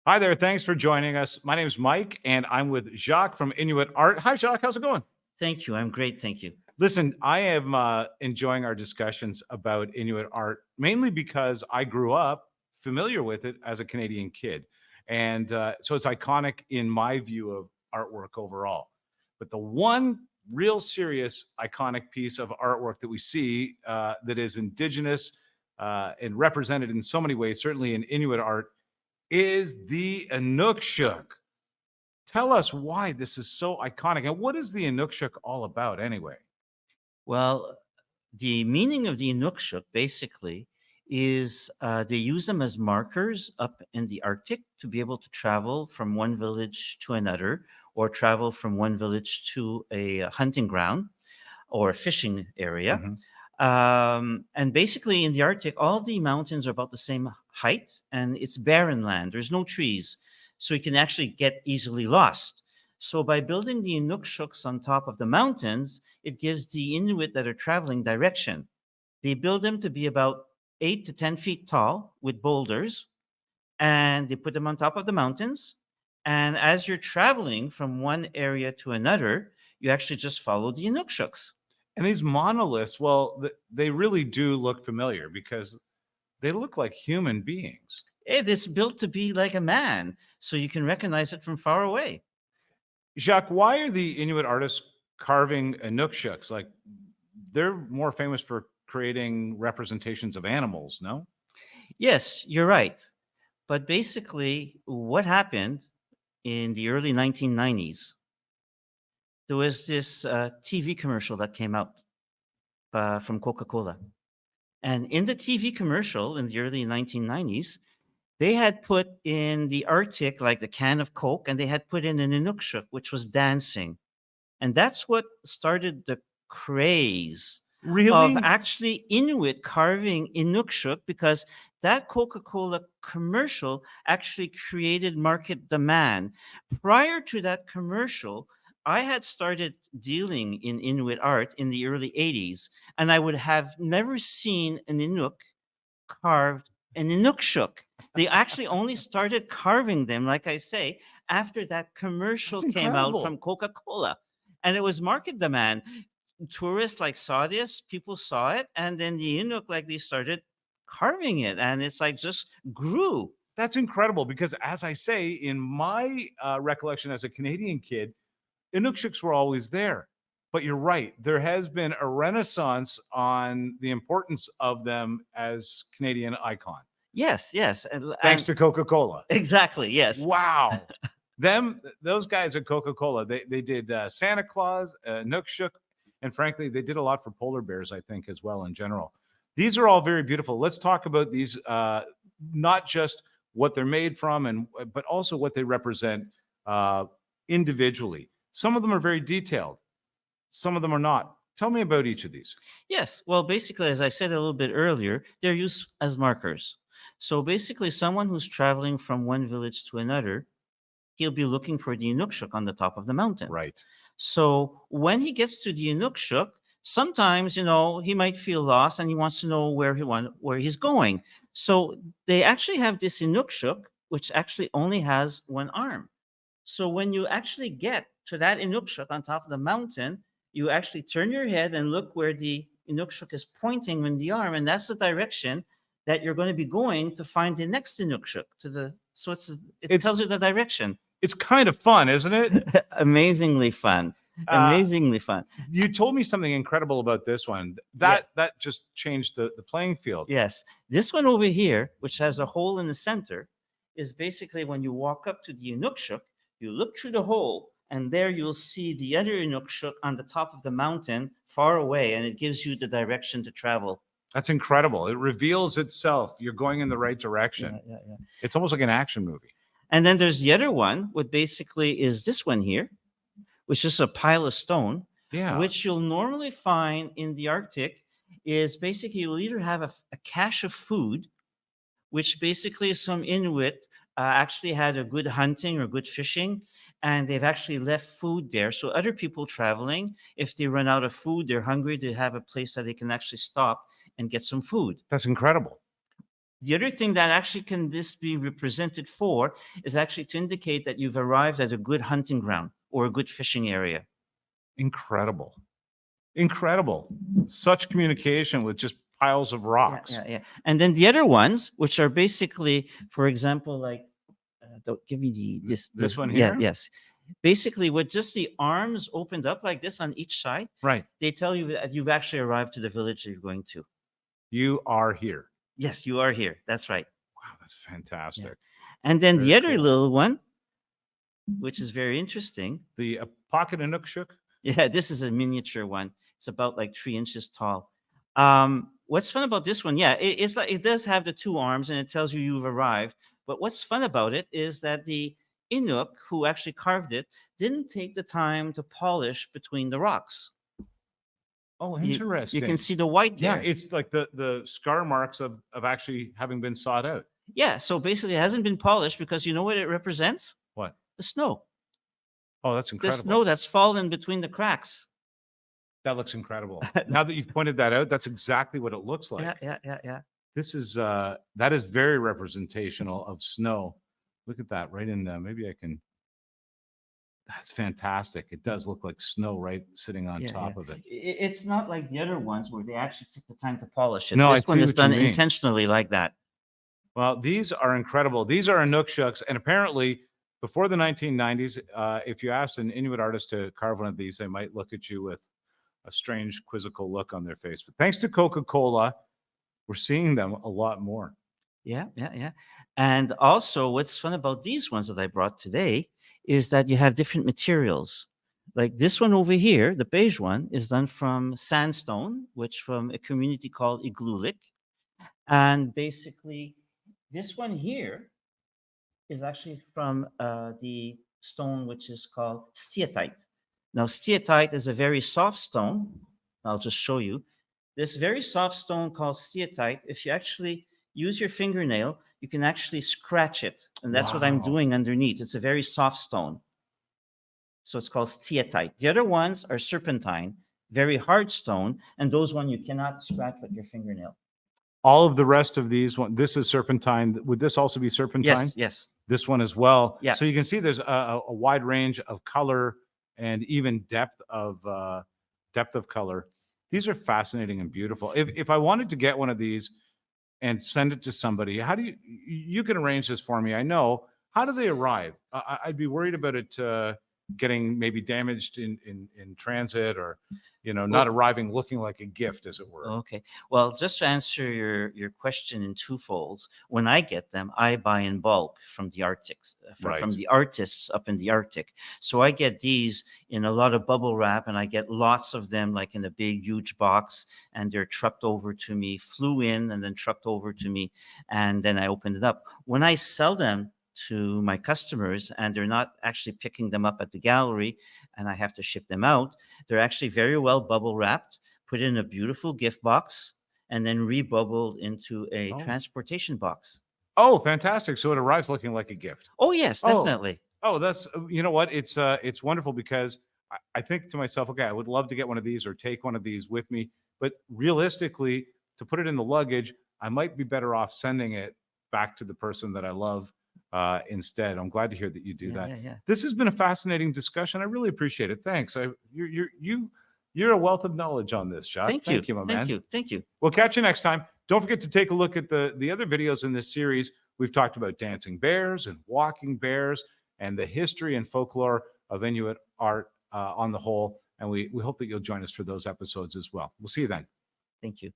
Hi there. Thanks for joining us. My name is Mike, and I'm with Jacques from Inuit Art. Hi, Jacques. How's it going? Thank you. I'm great. Thank you. Listen, I am enjoying our discussions about Inuit art mainly because I grew up familiar with it as a Canadian kid. And so it's iconic in my view of artwork overall. But the one real serious iconic piece of artwork that we see that is Indigenous and represented in so many ways, certainly in Inuit art, is the Inukshuk. Tell us why this is so iconic and what is the Inukshuk all about anyway? Well, the meaning of the Inukshuk basically is they use them as markers up in the Arctic to be able to travel from one village to another or travel from one village to a hunting ground or a fishing area. Mhm. And basically, in the Arctic, all the mountains are about the same height and it's barren land. There's no trees. So you can actually get easily lost. So by building the Inukshuks on top of the mountains, it gives the Inuit that are traveling direction. They build them to be about 8 to 10 feet tall with boulders, and they put them on top of the mountains. And as you're traveling from one area to another, you actually just follow the Inukshuks. And these monoliths, well, they really do look familiar because they look like human beings. It is built to be like a man, so you can recognize it from far away. Jacques, why are the Inuit artists carving Inukshuks? Like they're more famous for creating representations of animals, no? Yes, you're right. But basically, what happened in the early 1990s, there was this TV commercial that came out from Coca Cola. And in the TV commercial in the early 1990s, they had put in the Arctic, like the can of Coke, and they had put in an Inukshuk, which was dancing. And that's what started the craze of Really? actually Inuit carving Inukshuk, because that Coca-Cola commercial actually created market demand. Prior to that commercial, I had started dealing in Inuit art in the early 80s, and I would have never seen an Inuk carved an Inukshuk. They actually only started carving them, like I say, after that commercial That's came out incredible. from Coca-Cola. And it was market demand. Tourists like saw this, people saw it, and then the Inuk like they started carving it, and it's like just grew. That's incredible because, as I say, in my recollection as a Canadian kid, Inukshuks were always there. But you're right. There has been a renaissance on the importance of them as Canadian icon, Yes, yes, thanks and to Coca-Cola. exactly, yes. Wow. Those guys at Coca-Cola, they did Santa Claus, Inukshuk, and frankly, they did a lot for polar bears, I think, as well in general. These are all very beautiful. Let's talk about these, not just what they're made from, and but also what they represent uh, individually. Some of them are very detailed. Some of them are not. Tell me about each of these. Yes. Well, basically, as I said a little bit earlier, they're used as markers. So basically, someone who's traveling from one village to another, he'll be looking for the Inukshuk on the top of the mountain. Right. So when he gets to the Inukshuk, sometimes he might feel lost and he wants to know where he's going. So they actually have this Inukshuk, which actually only has one arm. So when you actually get to that Inukshuk on top of the mountain, you actually turn your head and look where the Inukshuk is pointing with the arm, and that's the direction that you're going to be going to find the next Inukshuk. It It's tells you the direction. it's kind of fun, isn't it? Amazingly fun. Uh, Amazingly fun. you told me something incredible about this one. Yeah. That just changed the playing field. Yes. This one over here, which has a hole in the center, is basically when you walk up to the Inukshuk, you look through the hole, and there you'll see the other Inukshuk on the top of the mountain far away, and it gives you the direction to travel. That's incredible. It reveals itself. You're going in the right direction. Yeah. It's almost like an action movie. And then there's the other one, what basically is this one here, which is a pile of stone, Yeah. which you'll normally find in the Arctic. Is basically you'll either have a cache of food, which basically some Inuit actually had a good hunting or good fishing, and they've actually left food there. So other people traveling, if they run out of food, they're hungry, they have a place that they can actually stop and get some food. That's incredible. The other thing that actually can this be represented for is actually to indicate that you've arrived at a good hunting ground or a good fishing area. Incredible. Incredible. Such communication with just piles of Yeah, rocks. yeah, yeah. And then the other ones, which are basically, for example, like, don't give me This one yeah, here? yes. Basically, with just the arms opened up like this on each side, Right. they tell you that you've actually arrived to the village that you're going to. You are here. Yes, you are here. That's right. Wow, that's fantastic. And then Very the other cool. little one, which is very interesting. The pocket Inukshuks. Yeah, this is a miniature one. It's about like 3 inches tall. What's fun about this one? Yeah, it's like it does have the two arms and it tells you you've arrived. But what's fun about it is that the Inuk who actually carved it didn't take the time to polish between the rocks. Oh, You interesting. can see the white Yeah, there. it's like the scar marks of actually having been sawed out. Yeah, so basically it hasn't been polished because you know what it represents? What? The snow. Oh, that's The incredible. snow that's fallen between the cracks. That looks incredible. Now that you've pointed that out, that's exactly what it looks like. Yeah. This is that is very representational of snow. Look at that right in maybe I can. That's fantastic. It does look like snow right sitting on top of it. It's not like the other ones where they actually took the time to polish it. No, I This one see is what you done mean. intentionally like that. Well, these are incredible. These are Inukshuks, and apparently before the 1990s, if you asked an Inuit artist to carve one of these, they might look at you with a strange, quizzical look on their face. But thanks to Coca-Cola, we're seeing them a lot more. Yeah. And also, what's fun about these ones that I brought today is that you have different materials. Like this one over here, the beige one, is done from sandstone, which from a community called Igloolik. And basically, this one here is actually from the stone which is called steatite. Now, steatite is a very soft stone. I'll just show you. This very soft stone called steatite, if you actually use your fingernail, you can actually scratch it. And that's what I'm Wow. doing underneath. It's a very soft stone. So it's called steatite. The other ones are serpentine, very hard stone. And those one you cannot scratch with your fingernail. All of the rest of these, this is serpentine. Would this also be serpentine? Yes. This one as well. Yeah. So you can see there's a wide range of color and even depth of color. These are fascinating and beautiful. If I wanted to get one of these and send it to somebody, how do you can arrange this for me? I know. How do they arrive? I'd be worried about it getting maybe damaged in transit, or not arriving looking like a gift, as it were. Okay. Well, just to answer your question in twofolds, when I get them, I buy in bulk from the Arctics, from the artists up in the Arctic. So I get these in a lot of bubble wrap, and I get lots of them like in a big, huge box, and they're trucked over to me, flew in and then trucked over to me, and then I opened it up. When I sell them to my customers and they're not actually picking them up at the gallery and I have to ship them out, they're actually very well bubble wrapped, put in a beautiful gift box, and then rebubbled into a transportation box. Oh, fantastic. So it arrives looking like a gift. Oh, yes, definitely. Oh, that's, you know what? It's wonderful because I think to myself, okay, I would love to get one of these or take one of these with me. But realistically, to put it in the luggage, I might be better off sending it back to the person that I love instead. I'm glad to hear that you do that. Yeah. This has been a fascinating discussion. I really appreciate it. Thanks. You're a wealth of knowledge on this, Jacques. Thank you, my man. Thank you. We'll catch you next time. Don't forget to take a look at the other videos in this series. We've talked about dancing bears and walking bears and the history and folklore of Inuit art on the whole. And we hope that you'll join us for those episodes as well. We'll see you then. Thank you.